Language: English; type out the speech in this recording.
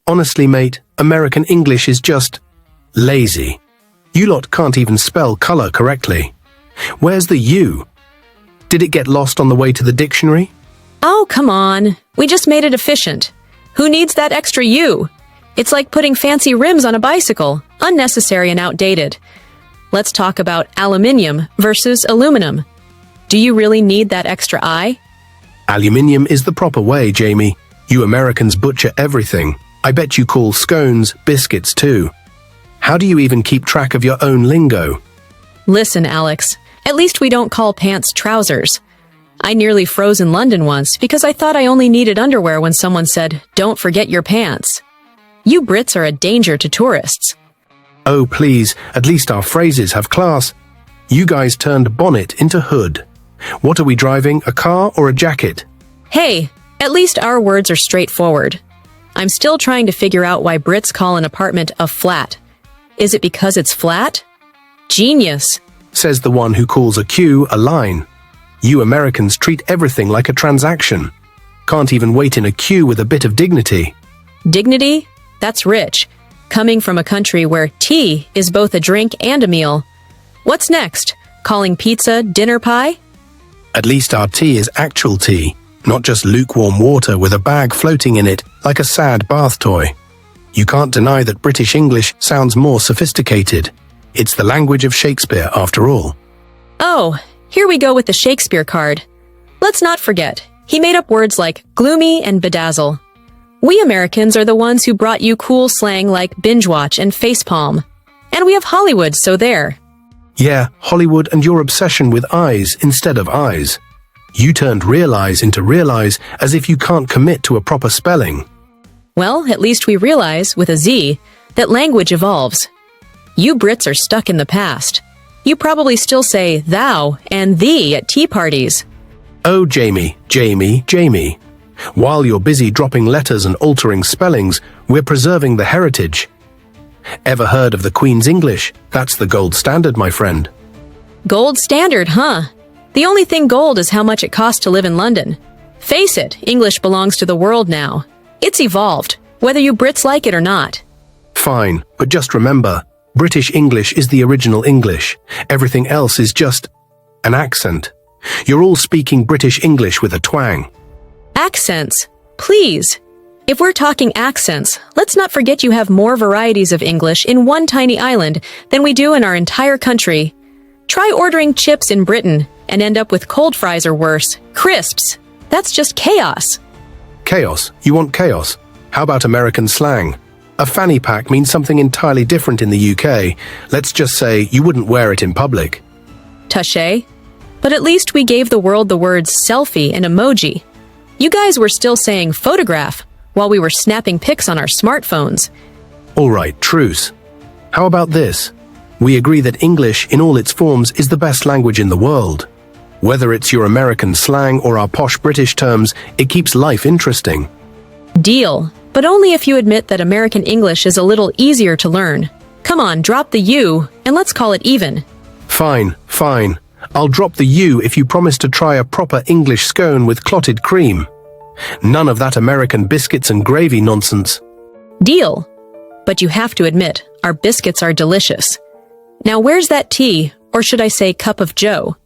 Honestly, mate, American English is just lazy. You lot can't even spell color correctly. Where's the U? Did it get lost on the way to the dictionary? Oh, come on. We just made it efficient. Who needs that extra U? It's like putting fancy rims on a bicycle. Unnecessary and outdated. Let's talk about aluminium versus aluminum. Do you really need that extra I? Aluminium is the proper way, Jamie. You Americans butcher everything. I bet you call scones biscuits too. How do you even keep track of your own lingo? Listen, Alex, at least we don't call pants trousers. I nearly froze in London once because I thought I only needed underwear when someone said, "Don't forget your pants." You Brits are a danger to tourists. Oh, please, at least our phrases have class. You guys turned bonnet into hood. What are we driving, a car or a jacket? Hey, at least our words are straightforward. I'm still trying to figure out why Brits call an apartment a flat. Is it because it's flat? Genius, says the one who calls a queue a line. You Americans treat everything like a transaction. Can't even wait in a queue with a bit of dignity. Dignity? That's rich, coming from a country where tea is both a drink and a meal. What's next? Calling pizza dinner pie? At least our tea is actual tea, not just lukewarm water with a bag floating in it like a sad bath toy. You can't deny that British English sounds more sophisticated. It's the language of Shakespeare, after all. Oh, here we go with the Shakespeare card. Let's not forget, he made up words like gloomy and bedazzle. We Americans are the ones who brought you cool slang like binge watch and facepalm. And we have Hollywood, so there. Yeah, Hollywood and your obsession with eyes instead of eyes. You turned realize into realize as if you can't commit to a proper spelling. Well, at least we realize, with a Z, that language evolves. You Brits are stuck in the past. You probably still say thou and thee at tea parties. Oh, Jamie. While you're busy dropping letters and altering spellings, we're preserving the heritage. Ever heard of the Queen's English? That's the gold standard, my friend. Gold standard, huh? The only thing gold is how much it costs to live in London. Face it, English belongs to the world now. It's evolved, whether you Brits like it or not. Fine, but just remember, British English is the original English. Everything else is just an accent. You're all speaking British English with a twang. Accents, please. If we're talking accents, let's not forget you have more varieties of English in one tiny island than we do in our entire country. Try ordering chips in Britain and end up with cold fries or worse, crisps. That's just chaos. Chaos? You want chaos? How about American slang? A fanny pack means something entirely different in the UK. Let's just say you wouldn't wear it in public. Touché. But at least we gave the world the words selfie and emoji. You guys were still saying photograph while we were snapping pics on our smartphones. All right, truce. How about this? We agree that English in all its forms is the best language in the world. Whether it's your American slang or our posh British terms, it keeps life interesting. Deal, but only if you admit that American English is a little easier to learn. Come on, drop the U, and let's call it even. Fine. I'll drop the U if you promise to try a proper English scone with clotted cream. None of that American biscuits and gravy nonsense. Deal. But you have to admit, our biscuits are delicious. Now where's that tea, or should I say cup of joe?